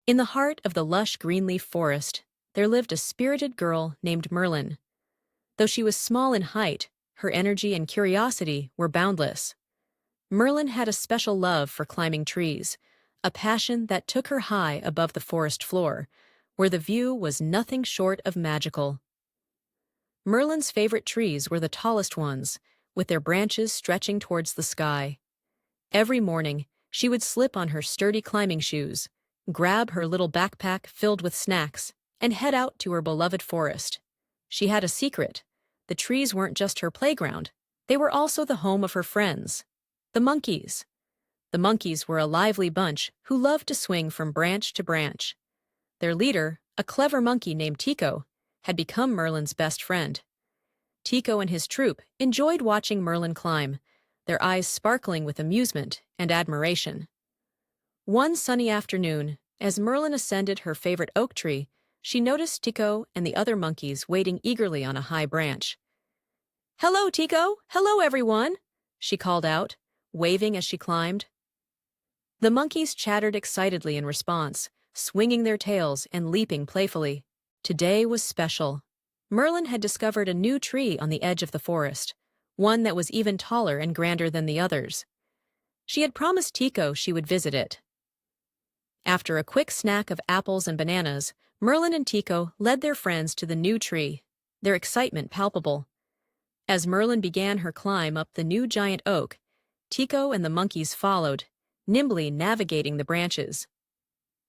In the heart of the lush greenleaf forest, there lived a spirited girl named Merlin. Though she was small in height, her energy and curiosity were boundless. Merlin had a special love for climbing trees, a passion that took her high above the forest floor, where the view was nothing short of magical. Merlin's favorite trees were the tallest ones, with their branches stretching towards the sky. Every morning, she would slip on her sturdy climbing shoes, grab her little backpack filled with snacks, and head out to her beloved forest. She had a secret. The trees weren't just her playground. They were also the home of her friends, the monkeys. The monkeys were a lively bunch who loved to swing from branch to branch. Their leader, a clever monkey named Tico, had become Merlin's best friend. Tico and his troop enjoyed watching Merlin climb, their eyes sparkling with amusement and admiration. One sunny afternoon, as Merlin ascended her favorite oak tree, she noticed Tico and the other monkeys waiting eagerly on a high branch. "Hello, Tico! Hello, everyone!" she called out, waving as she climbed. The monkeys chattered excitedly in response, swinging their tails and leaping playfully. Today was special. Merlin had discovered a new tree on the edge of the forest, one that was even taller and grander than the others. She had promised Tico she would visit it. After a quick snack of apples and bananas, Merlin and Tico led their friends to the new tree, their excitement palpable. As Merlin began her climb up the new giant oak, Tico and the monkeys followed, nimbly navigating the branches.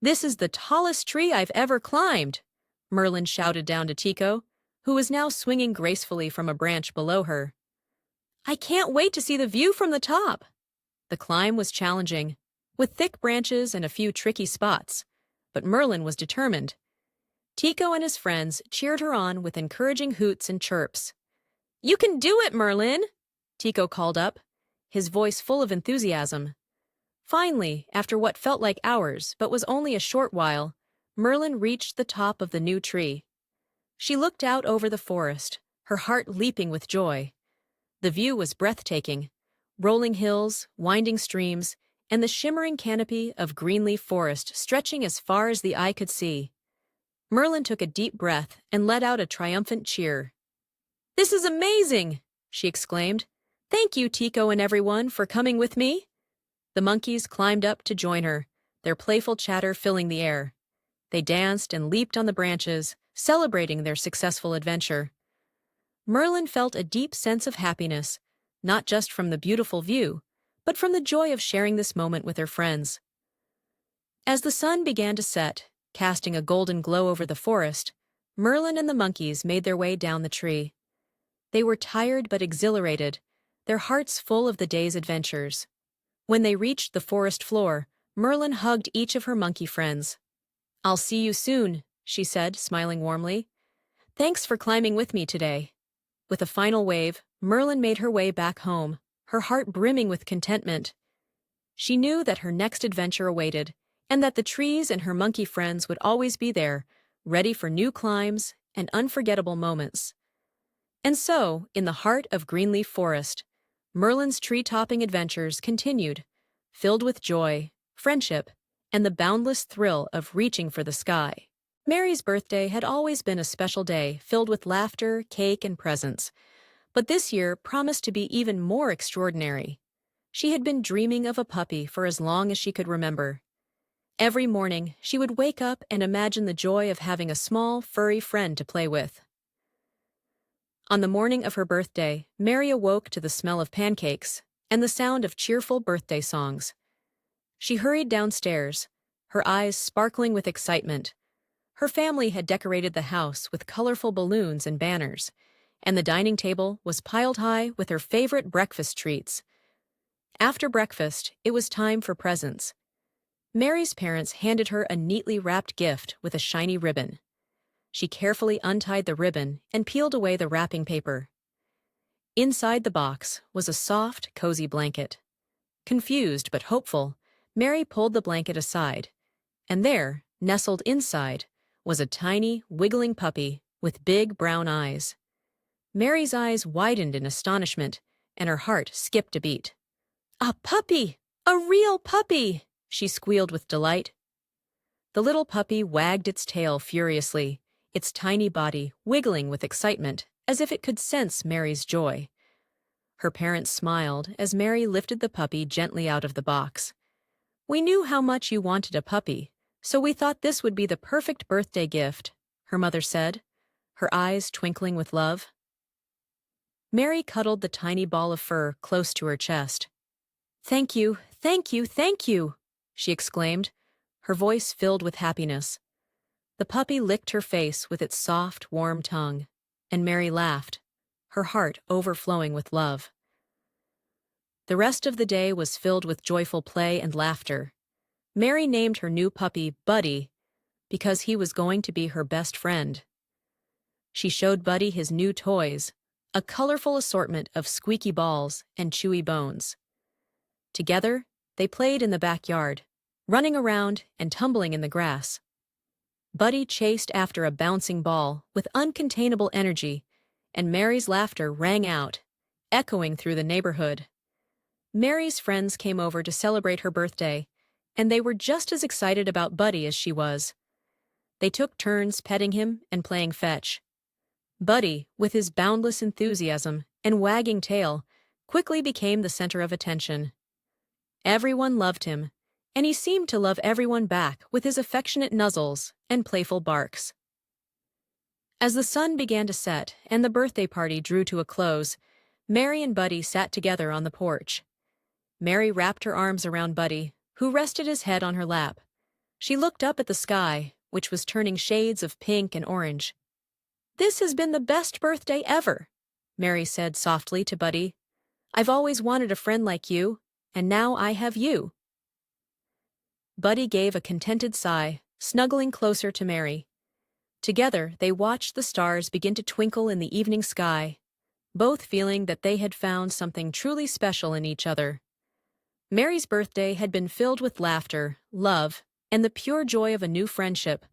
"This is the tallest tree I've ever climbed," Merlin shouted down to Tico, who was now swinging gracefully from a branch below her. "I can't wait to see the view from the top." The climb was challenging, with thick branches and a few tricky spots, but Merlin was determined. Tico and his friends cheered her on with encouraging hoots and chirps. "You can do it, Merlin!" Tico called up, his voice full of enthusiasm. Finally, after what felt like hours but was only a short while, Merlin reached the top of the new tree. She looked out over the forest, her heart leaping with joy. The view was breathtaking: rolling hills, winding streams, and the shimmering canopy of greenleaf forest stretching as far as the eye could see. Merlin took a deep breath and let out a triumphant cheer. "This is amazing!" she exclaimed. "Thank you, Tico and everyone, for coming with me." The monkeys climbed up to join her, their playful chatter filling the air. They danced and leaped on the branches, celebrating their successful adventure. Merlin felt a deep sense of happiness, not just from the beautiful view, but from the joy of sharing this moment with her friends. As the sun began to set, casting a golden glow over the forest, Merlin and the monkeys made their way down the tree. They were tired but exhilarated, their hearts full of the day's adventures. When they reached the forest floor, Merlin hugged each of her monkey friends. "I'll see you soon," she said, smiling warmly. "Thanks for climbing with me today." With a final wave, Merlin made her way back home, her heart brimming with contentment. She knew that her next adventure awaited, and that the trees and her monkey friends would always be there, ready for new climbs and unforgettable moments. And so, in the heart of Greenleaf Forest, Merlin's tree-topping adventures continued, filled with joy, friendship, and the boundless thrill of reaching for the sky. Mary's birthday had always been a special day filled with laughter, cake, and presents, but this year promised to be even more extraordinary. She had been dreaming of a puppy for as long as she could remember. Every morning, she would wake up and imagine the joy of having a small, furry friend to play with. On the morning of her birthday, Mary awoke to the smell of pancakes and the sound of cheerful birthday songs. She hurried downstairs, her eyes sparkling with excitement. Her family had decorated the house with colorful balloons and banners, and the dining table was piled high with her favorite breakfast treats. After breakfast, it was time for presents. Mary's parents handed her a neatly wrapped gift with a shiny ribbon. She carefully untied the ribbon and peeled away the wrapping paper. Inside the box was a soft, cozy blanket. Confused but hopeful, Mary pulled the blanket aside, and there, nestled inside, was a tiny, wiggling puppy with big brown eyes. Mary's eyes widened in astonishment, and her heart skipped a beat. "A puppy! A real puppy!" she squealed with delight. The little puppy wagged its tail furiously, its tiny body wiggling with excitement, as if it could sense Mary's joy. Her parents smiled as Mary lifted the puppy gently out of the box. "We knew how much you wanted a puppy, so we thought this would be the perfect birthday gift," her mother said, her eyes twinkling with love. Mary cuddled the tiny ball of fur close to her chest. "Thank you, thank you, thank you," she exclaimed, her voice filled with happiness. The puppy licked her face with its soft, warm tongue, and Mary laughed, her heart overflowing with love. The rest of the day was filled with joyful play and laughter. Mary named her new puppy Buddy because he was going to be her best friend. She showed Buddy his new toys, a colorful assortment of squeaky balls and chewy bones. Together, they played in the backyard, running around and tumbling in the grass. Buddy chased after a bouncing ball with uncontainable energy, and Mary's laughter rang out, echoing through the neighborhood. Mary's friends came over to celebrate her birthday, and they were just as excited about Buddy as she was. They took turns petting him and playing fetch. Buddy, with his boundless enthusiasm and wagging tail, quickly became the center of attention. Everyone loved him, and he seemed to love everyone back with his affectionate nuzzles and playful barks. As the sun began to set and the birthday party drew to a close, Mary and Buddy sat together on the porch. Mary wrapped her arms around Buddy, who rested his head on her lap. She looked up at the sky, which was turning shades of pink and orange. "This has been the best birthday ever," Mary said softly to Buddy. "I've always wanted a friend like you, and now I have you." Buddy gave a contented sigh, snuggling closer to Mary. Together, they watched the stars begin to twinkle in the evening sky, both feeling that they had found something truly special in each other. Mary's birthday had been filled with laughter, love, and the pure joy of a new friendship,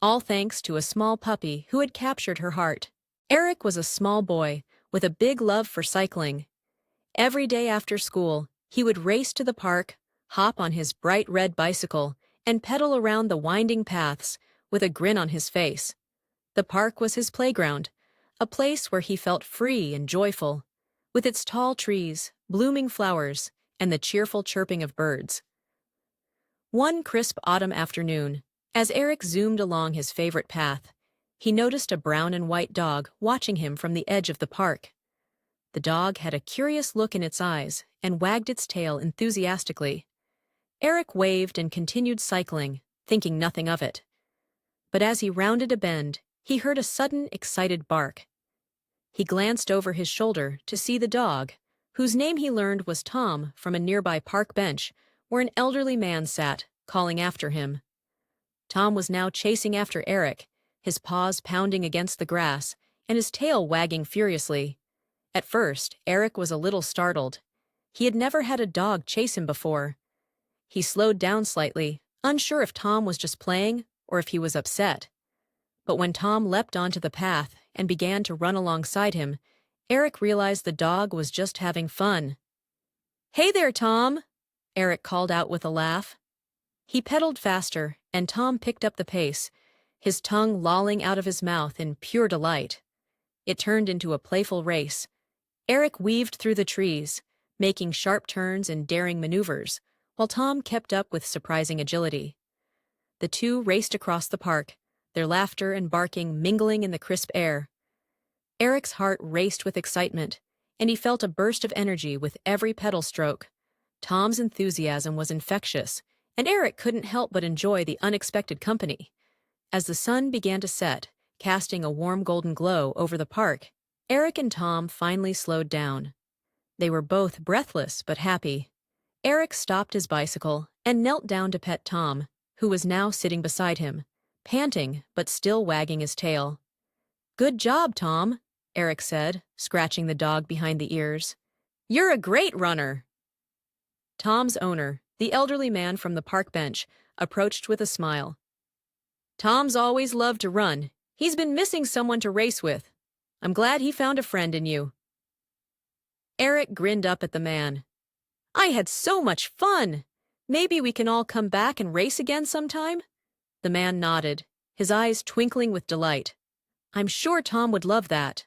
all thanks to a small puppy who had captured her heart. Eric was a small boy with a big love for cycling. Every day after school, he would race to the park, hop on his bright red bicycle, and pedal around the winding paths with a grin on his face. The park was his playground, a place where he felt free and joyful, with its tall trees, blooming flowers, and the cheerful chirping of birds. One crisp autumn afternoon, as Eric zoomed along his favorite path, he noticed a brown and white dog watching him from the edge of the park. The dog had a curious look in its eyes and wagged its tail enthusiastically. Eric waved and continued cycling, thinking nothing of it. But as he rounded a bend, he heard a sudden, excited bark. He glanced over his shoulder to see the dog, whose name he learned was Tom, from a nearby park bench where an elderly man sat, calling after him. Tom was now chasing after Eric, his paws pounding against the grass and his tail wagging furiously. At first, Eric was a little startled. He had never had a dog chase him before. He slowed down slightly, unsure if Tom was just playing or if he was upset. But when Tom leapt onto the path and began to run alongside him, Eric realized the dog was just having fun. "Hey there, Tom!" Eric called out with a laugh. He pedaled faster, and Tom picked up the pace, his tongue lolling out of his mouth in pure delight. It turned into a playful race. Eric weaved through the trees, making sharp turns and daring maneuvers, while Tom kept up with surprising agility. The two raced across the park, their laughter and barking mingling in the crisp air. Eric's heart raced with excitement, and he felt a burst of energy with every pedal stroke. Tom's enthusiasm was infectious, and Eric couldn't help but enjoy the unexpected company. As the sun began to set, casting a warm golden glow over the park, Eric and Tom finally slowed down. They were both breathless but happy. Eric stopped his bicycle and knelt down to pet Tom, who was now sitting beside him, panting but still wagging his tail. "Good job, Tom," Eric said, scratching the dog behind the ears. "You're a great runner." Tom's owner, the elderly man from the park bench, approached with a smile. "Tom's always loved to run. He's been missing someone to race with. I'm glad he found a friend in you." Eric grinned up at the man. "I had so much fun! Maybe we can all come back and race again sometime?" The man nodded, his eyes twinkling with delight. I'm sure Tom would love that.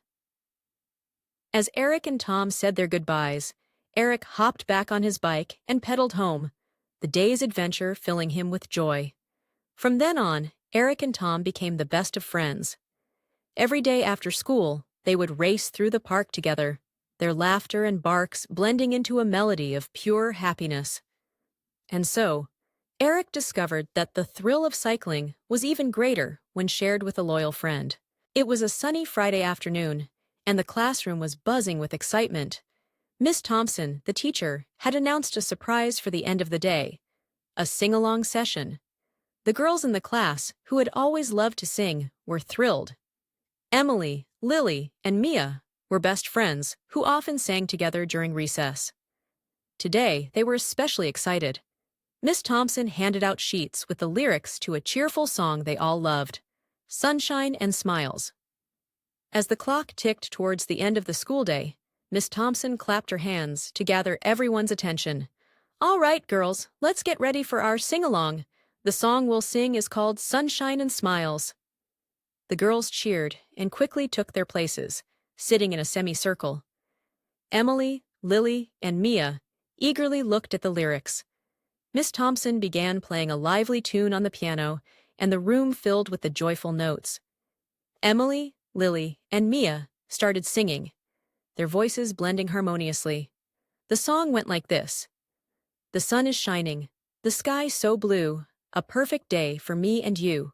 As Eric and Tom said their goodbyes, Eric hopped back on his bike and pedaled home, the day's adventure filling him with joy. From then on, Eric and Tom became the best of friends. Every day after school, they would race through the park together, their laughter and barks blending into a melody of pure happiness. And so, Eric discovered that the thrill of cycling was even greater when shared with a loyal friend. It was a sunny Friday afternoon, and the classroom was buzzing with excitement. Miss Thompson, the teacher, had announced a surprise for the end of the day, a sing-along session. The girls in the class, who had always loved to sing, were thrilled. Emily, Lily, and Mia were best friends who often sang together during recess. Today, they were especially excited. Miss Thompson handed out sheets with the lyrics to a cheerful song they all loved, Sunshine and Smiles. As the clock ticked towards the end of the school day, Miss Thompson clapped her hands to gather everyone's attention. All right, girls, let's get ready for our sing-along. The song we'll sing is called Sunshine and Smiles. The girls cheered and quickly took their places, sitting in a semicircle. Emily, Lily, and Mia eagerly looked at the lyrics. Miss Thompson began playing a lively tune on the piano, and the room filled with the joyful notes. Emily, Lily, and Mia started singing, their voices blending harmoniously. The song went like this. The sun is shining, the sky so blue, a perfect day for me and you.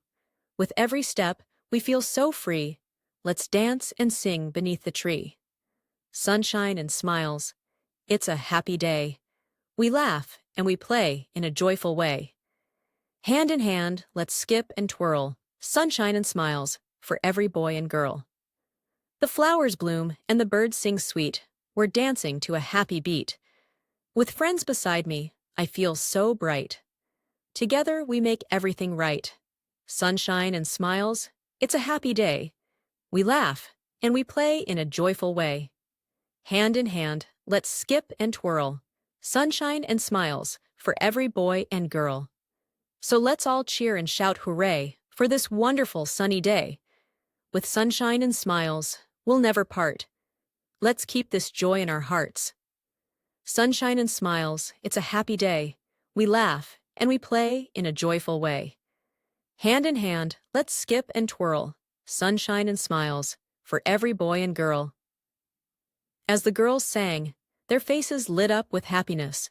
With every step, we feel so free. Let's dance and sing beneath the tree. Sunshine and smiles. It's a happy day. We laugh and we play in a joyful way. Hand in hand, let's skip and twirl. Sunshine and smiles for every boy and girl. The flowers bloom and the birds sing sweet. We're dancing to a happy beat. With friends beside me, I feel so bright. Together we make everything right. Sunshine and smiles, it's a happy day. We laugh and we play in a joyful way. Hand in hand, let's skip and twirl. Sunshine and smiles for every boy and girl. So let's all cheer and shout hooray for this wonderful sunny day. With sunshine and smiles, we'll never part. Let's keep this joy in our hearts. Sunshine and smiles, it's a happy day. We laugh and we play in a joyful way. Hand in hand, let's skip and twirl. Sunshine and smiles for every boy and girl. As the girls sang, their faces lit up with happiness.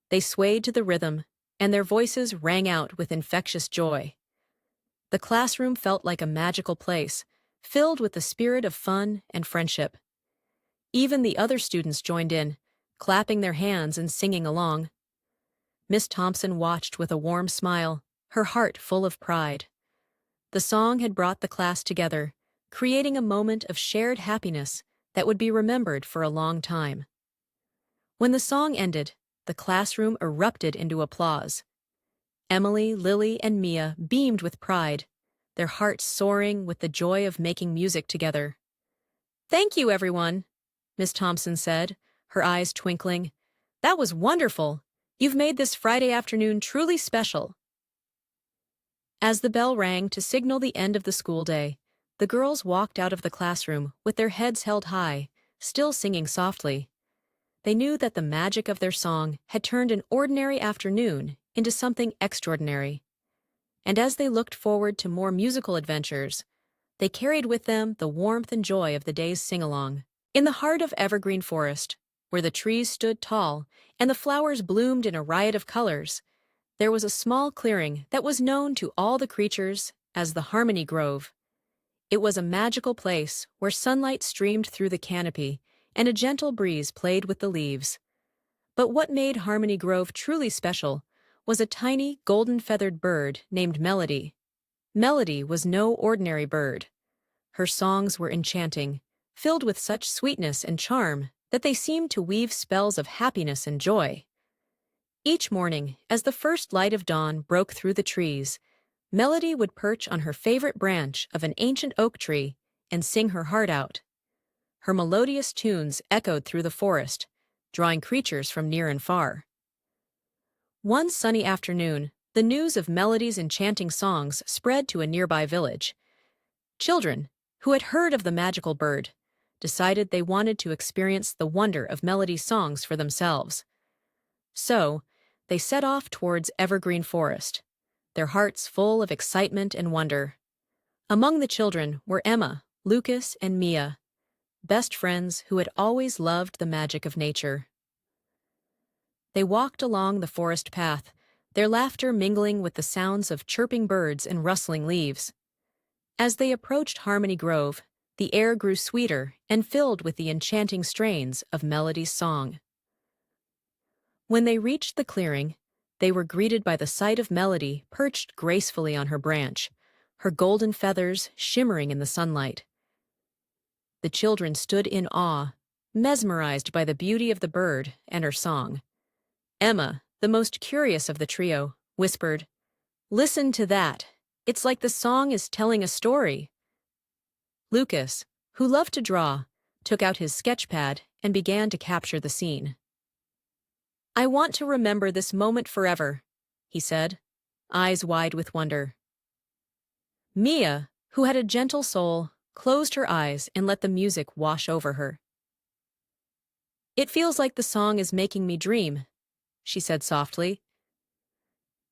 They swayed to the rhythm, and their voices rang out with infectious joy. The classroom felt like a magical place, filled with the spirit of fun and friendship. Even the other students joined in, clapping their hands and singing along. Miss Thompson watched with a warm smile, her heart full of pride. The song had brought the class together, creating a moment of shared happiness that would be remembered for a long time. When the song ended, the classroom erupted into applause. Emily, Lily, and Mia beamed with pride, their hearts soaring with the joy of making music together. Thank you, everyone, Miss Thompson said, her eyes twinkling. That was wonderful. You've made this Friday afternoon truly special. As the bell rang to signal the end of the school day, the girls walked out of the classroom with their heads held high, still singing softly. They knew that the magic of their song had turned an ordinary afternoon into something extraordinary. And as they looked forward to more musical adventures, they carried with them the warmth and joy of the day's sing-along. In the heart of evergreen forest, where the trees stood tall and the flowers bloomed in a riot of colors, there was a small clearing that was known to all the creatures as the Harmony Grove. It was a magical place where sunlight streamed through the canopy and a gentle breeze played with the leaves. But what made Harmony Grove truly special was a tiny golden-feathered bird named Melody. Melody was no ordinary bird. Her songs were enchanting, filled with such sweetness and charm that they seemed to weave spells of happiness and joy. Each morning, as the first light of dawn broke through the trees, Melody would perch on her favorite branch of an ancient oak tree and sing her heart out. Her melodious tunes echoed through the forest, drawing creatures from near and far. One sunny afternoon, The news of Melody's enchanting songs spread to a nearby village. Children, who had heard of the magical bird, decided they wanted to experience the wonder of Melody's songs for themselves. So, they set off towards Evergreen Forest, their hearts full of excitement and wonder. Among the children were Emma, Lucas, and Mia, best friends who had always loved the magic of nature. They walked along the forest path, their laughter mingling with the sounds of chirping birds and rustling leaves. As they approached Harmony Grove, the air grew sweeter and filled with the enchanting strains of Melody's song. When they reached the clearing, they were greeted by the sight of Melody perched gracefully on her branch, her golden feathers shimmering in the sunlight. The children stood in awe, mesmerized by the beauty of the bird and her song. Emma, the most curious of the trio, whispered, "Listen to that. It's like the song is telling a story." Lucas, who loved to draw, took out his sketch pad and began to capture the scene. "I want to remember this moment forever," he said, eyes wide with wonder. Mia, who had a gentle soul, closed her eyes and let the music wash over her. "It feels like the song is making me dream," she said softly.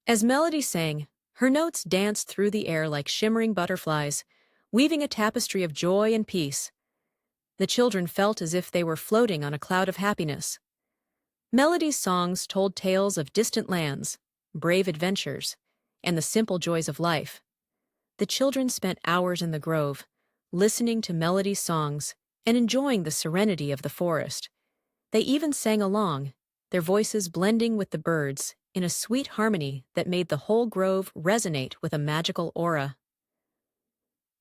As Melody sang, her notes danced through the air like shimmering butterflies, weaving a tapestry of joy and peace. The children felt as if they were floating on a cloud of happiness. Melody's songs told tales of distant lands, brave adventures, and the simple joys of life. The children spent hours in the grove, listening to Melody's songs and enjoying the serenity of the forest. They even sang along, their voices blending with the birds in a sweet harmony that made the whole grove resonate with a magical aura.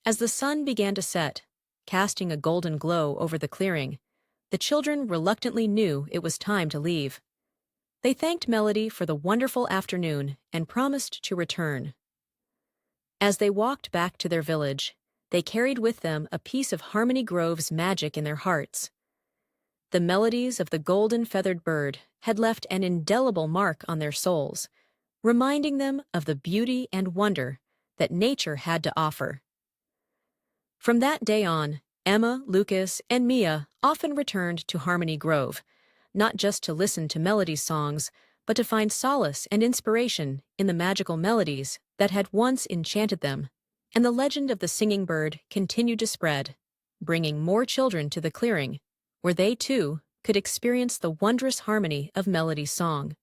As the sun began to set, casting a golden glow over the clearing, the children reluctantly knew it was time to leave. They thanked Melody for the wonderful afternoon and promised to return. As they walked back to their village, they carried with them a piece of Harmony Grove's magic in their hearts. The melodies of the golden-feathered bird had left an indelible mark on their souls, reminding them of the beauty and wonder that nature had to offer. From that day on, Emma, Lucas, and Mia often returned to Harmony Grove, not just to listen to Melody's songs, but to find solace and inspiration in the magical melodies that had once enchanted them. And the legend of the singing bird continued to spread, bringing more children to the clearing, where they, too, could experience the wondrous harmony of Melody's song.